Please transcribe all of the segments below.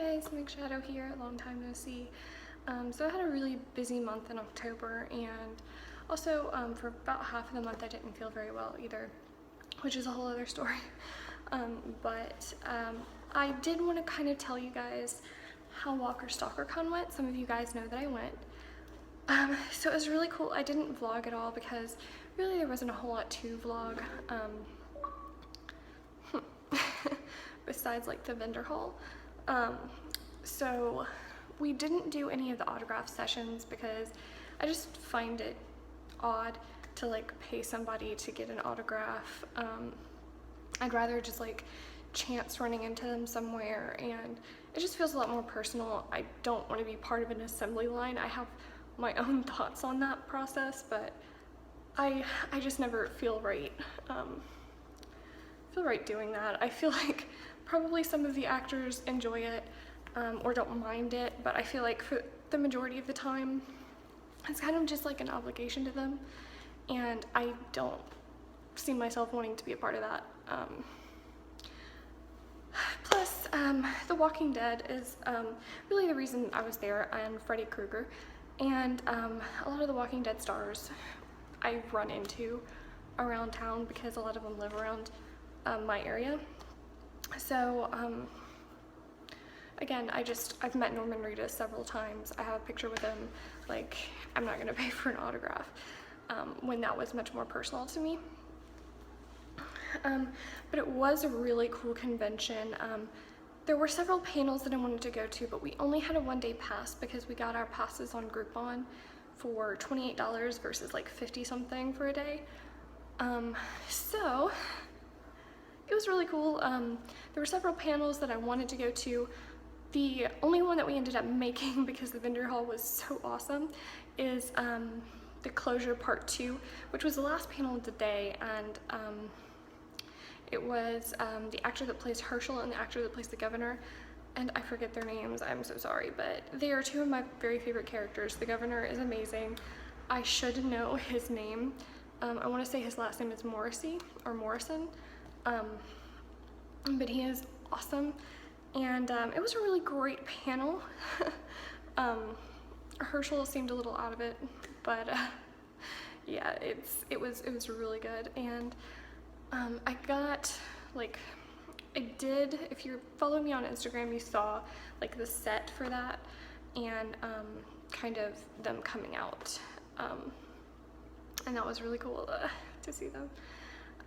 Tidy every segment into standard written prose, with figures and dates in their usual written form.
guys, Meg Shadow here, long time no see. So I had a really busy month in October, and also for about half of the month I didn't feel very well either, which is a whole other story. But I did want to kind of tell you guys how Walker Stalker Con went. Some of you guys know that I went. So it was really cool. I didn't vlog at all because really there wasn't a whole lot to vlog. Besides like the vendor haul. So we didn't do any of the autograph sessions because I just find it odd to like pay somebody to get an autograph. I'd rather just like chance running into them somewhere, and it just feels a lot more personal. I don't want to be part of an assembly line. I have my own thoughts on that process, but I just never feel right doing that. I feel like probably some of the actors enjoy it or don't mind it, but I feel like for the majority of the time it's kind of just like an obligation to them, and I don't see myself wanting to be a part of that. Plus, The Walking Dead is really the reason I was there, and Freddy Krueger, and a lot of the Walking Dead stars I run into around town because a lot of them live around my area. So again, I've met Norman Reedus several times. I have a picture with him. Like, I'm not gonna pay for an autograph when that was much more personal to me. But it was a really cool convention. There were several panels that I wanted to go to, but we only had a one-day pass because we got our passes on Groupon for $28 versus like 50 something for a day. So it was really cool. There were several panels that I wanted to go to. The only one that we ended up making, because the vendor hall was so awesome, is the Closure Part 2, which was the last panel of the day, and it was the actor that plays Herschel and the actor that plays the governor, and I forget their names, I'm so sorry, but they are two of my very favorite characters. The governor is amazing. I should know his name. I want to say his last name is Morrissey, or Morrison. But he is awesome, and it was a really great panel. Herschel seemed a little out of it, but yeah, it was really good. And I got like, if you follow me on Instagram, you saw like the set for that, and kind of them coming out, and that was really cool to see them.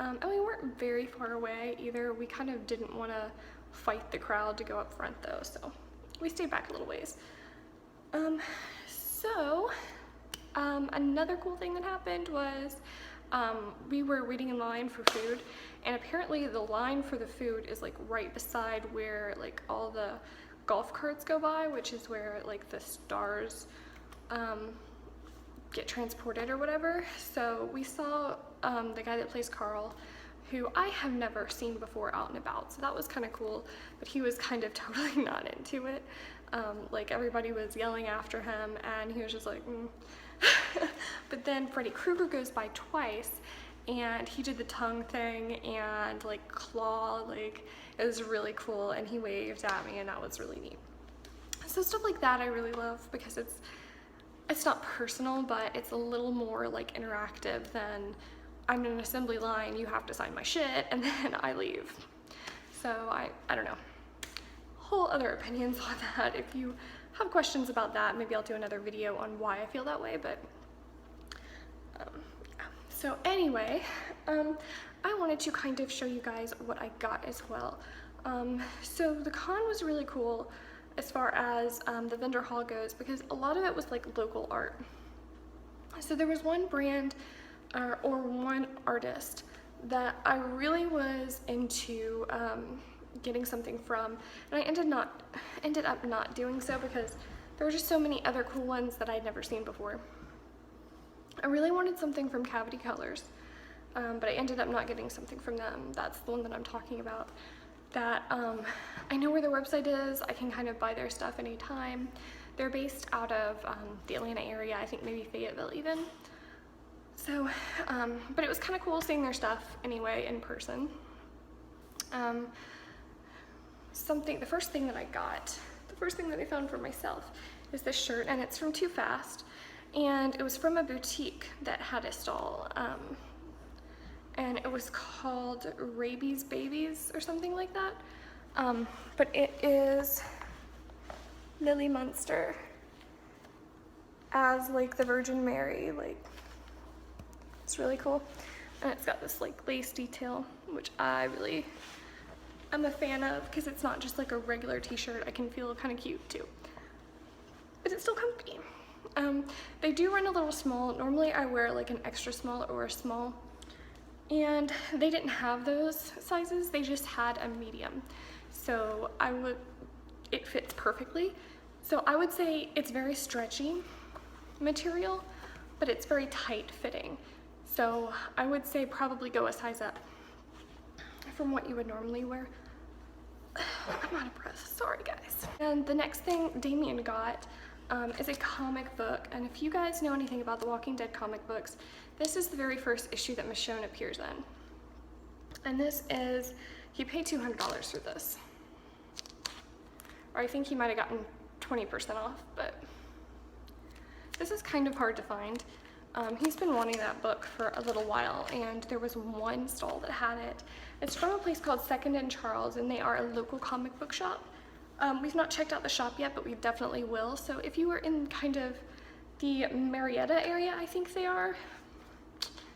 And we weren't very far away either. We kind of didn't want to fight the crowd to go up front though, so we stayed back a little ways. Another cool thing that happened was we were waiting in line for food, and apparently the line for the food is like right beside where like all the golf carts go by, which is where like the stars get transported or whatever. So we saw the guy that plays Carl, who I have never seen before out and about, so that was kind of cool, but he was kind of totally not into it. Like, everybody was yelling after him, and he was just like, But then Freddy Krueger goes by twice, and he did the tongue thing and like claw, like it was really cool, and he waved at me, and that was really neat. So stuff like that I really love because it's not personal, but it's a little more like interactive than I'm in an assembly line, you have to sign my shit, and then I leave. So I don't know. Whole other opinions on that. If you have questions about that, maybe I'll do another video on why I feel that way, but so anyway, I wanted to kind of show you guys what I got as well. So the con was really cool as far as the vendor hall goes, because a lot of it was like local art. So there was one brand or one artist that I really was into getting something from, and I ended up not doing so because there were just so many other cool ones that I'd never seen before. I really wanted something from Cavity Colors, but I ended up not getting something from them. That's the one that I'm talking about. That I know where their website is. I can kind of buy their stuff anytime. They're based out of the Atlanta area, I think maybe Fayetteville even. So, but it was kind of cool seeing their stuff anyway in person. The first thing that I got, the first thing that I found for myself is this shirt, and it's from Too Fast, and it was from a boutique that had a stall, and it was called Rabies Babies or something like that. But it is Lily Munster as like the Virgin Mary, like it's really cool. And it's got this like lace detail, which I'm a fan of, because it's not just like a regular t-shirt. I can feel kind of cute too, but it's still comfy. They do run a little small. Normally I wear like an extra small or a small, and they didn't have those sizes. They just had a medium, so it fits perfectly. So I would say it's very stretchy material, but it's very tight fitting. So I would say probably go a size up from what you would normally wear. I'm out of breath, sorry guys. And the next thing Damien got is a comic book, and if you guys know anything about the Walking Dead comic books, this is the very first issue that Michonne appears in. And this is, he paid $200 for this. Or I think he might have gotten 20% off, but this is kind of hard to find. He's been wanting that book for a little while, and there was one stall that had it. It's from a place called Second and Charles, and they are a local comic book shop. We've not checked out the shop yet, but we definitely will. So if you were in kind of the Marietta area, I think they are,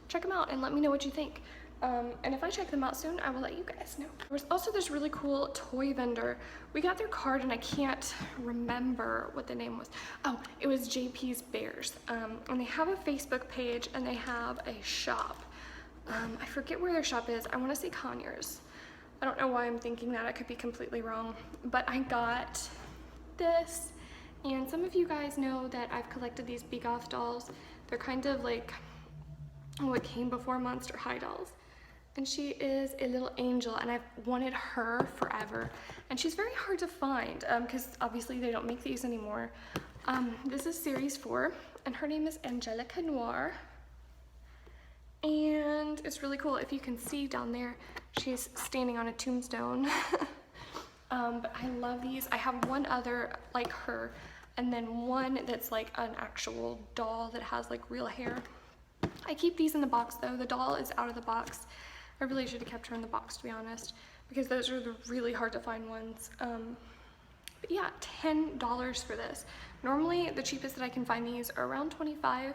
check them out and let me know what you think. And if I check them out soon, I will let you guys know. There was also this really cool toy vendor. We got their card and I can't remember what the name was. Oh, it was JP's Bears. And they have a Facebook page and they have a shop. I forget where their shop is. I want to say Conyers. I don't know why I'm thinking that. I could be completely wrong. But I got this, and some of you guys know that I've collected these Big Off dolls. They're kind of like what came before Monster High dolls. And she is a little angel, and I've wanted her forever. And she's very hard to find because obviously they don't make these anymore. This is series 4, and her name is Angelica Noir. And it's really cool. If you can see down there, she's standing on a tombstone. But I love these. I have one other like her, and then one that's like an actual doll that has like real hair. I keep these in the box though. The doll is out of the box. I really should have kept her in the box, to be honest, because those are the really hard to find ones. But yeah, $10 for this. Normally the cheapest that I can find these are around $25. I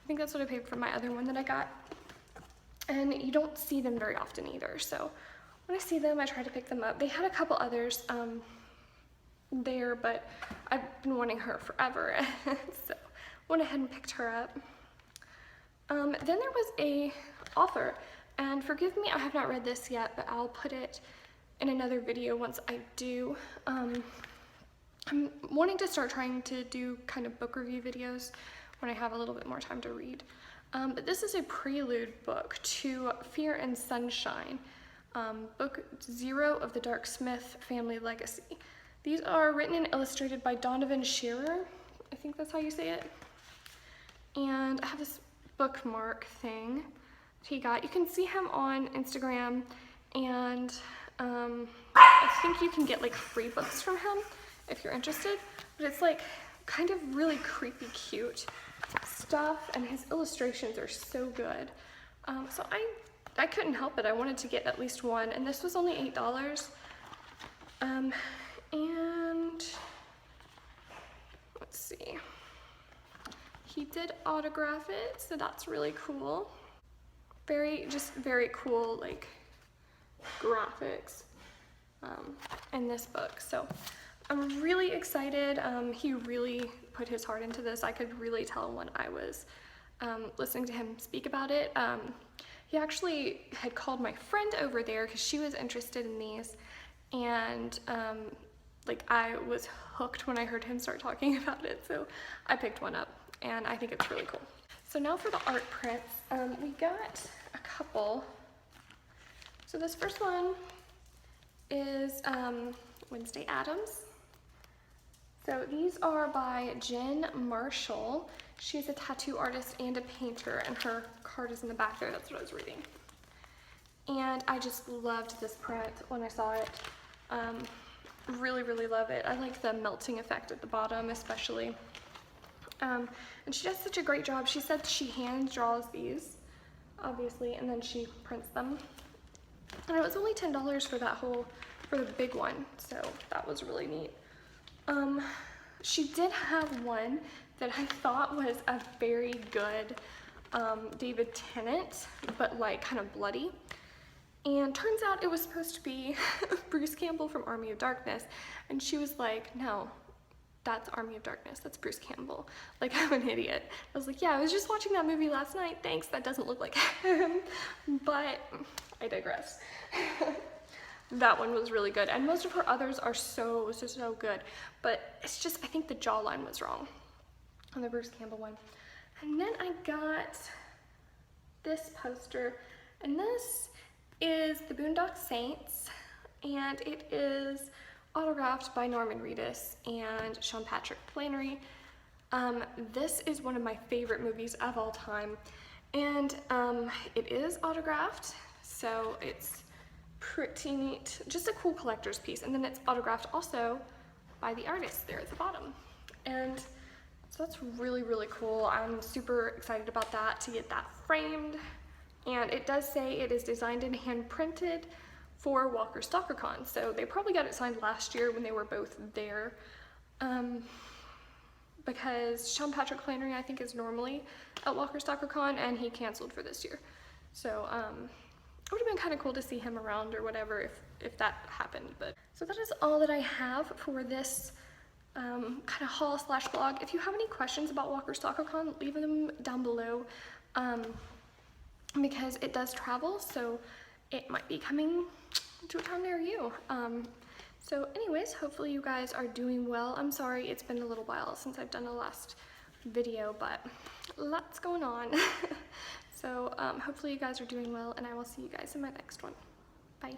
think that's what I paid for my other one that I got. And you don't see them very often either, so when I see them, I try to pick them up. They had a couple others there, but I've been wanting her forever, so went ahead and picked her up. Then there was a author, and forgive me, I have not read this yet, but I'll put it in another video once I do. I'm wanting to start trying to do kind of book review videos when I have a little bit more time to read. But this is a prelude book to Fear and Sunshine, book 0 of the Dark Smith family legacy. These are written and illustrated by Donovan Shearer. I think that's how you say it. And I have this bookmark thing he got. You can see him on Instagram, and I think you can get like free books from him if you're interested. But it's like kind of really creepy cute stuff, and his illustrations are so good. So I couldn't help it. I wanted to get at least one, and this was only $8. And let's see, he did autograph it, so that's really cool. Just very cool like graphics in this book. So I'm really excited. He really put his heart into this. I could really tell when I was listening to him speak about it. He actually had called my friend over there because she was interested in these, and like I was hooked when I heard him start talking about it, so I picked one up, and I think it's really cool. So now for the art prints, we got a couple. So this first one is Wednesday Addams. So these are by Jen Marshall. She's a tattoo artist and a painter, and her card is in the back there. That's what I was reading. And I just loved this print when I saw it. Really love it. I like the melting effect at the bottom especially. And she does such a great job. She said she hand draws these, obviously, and then she prints them. And it was only $10 for for the big one, so that was really neat. She did have one that I thought was a very good David Tennant, but like kind of bloody. And turns out it was supposed to be Bruce Campbell from Army of Darkness. And she was like, no, that's Army of Darkness, that's Bruce Campbell. Like, I'm an idiot. I was like, yeah, I was just watching that movie last night, thanks, that doesn't look like him. But I digress. That one was really good, and most of her others are so good. But it's just, I think the jawline was wrong on the Bruce Campbell one. And then I got this poster, and this is the Boondock Saints, and it is autographed by Norman Reedus and Sean Patrick Flannery. This is one of my favorite movies of all time, and it is autographed, so it's pretty neat. Just a cool collector's piece, and then it's autographed also by the artist there at the bottom. And so that's really cool. I'm super excited about that, to get that framed. And it does say it is designed and hand printed for Walker Stalker Con. So they probably got it signed last year when they were both there. Because Sean Patrick Flannery, I think, is normally at Walker Stalker Con, and he canceled for this year. So it would have been kind of cool to see him around or whatever if that happened. But so that is all that I have for this kind of haul / vlog. If you have any questions about Walker Stalker Con, leave them down below. Because it does travel, so it might be coming to a town near you. So anyways, hopefully you guys are doing well. I'm sorry it's been a little while since I've done the last video, but lots going on. So hopefully you guys are doing well, and I will see you guys in my next one. Bye.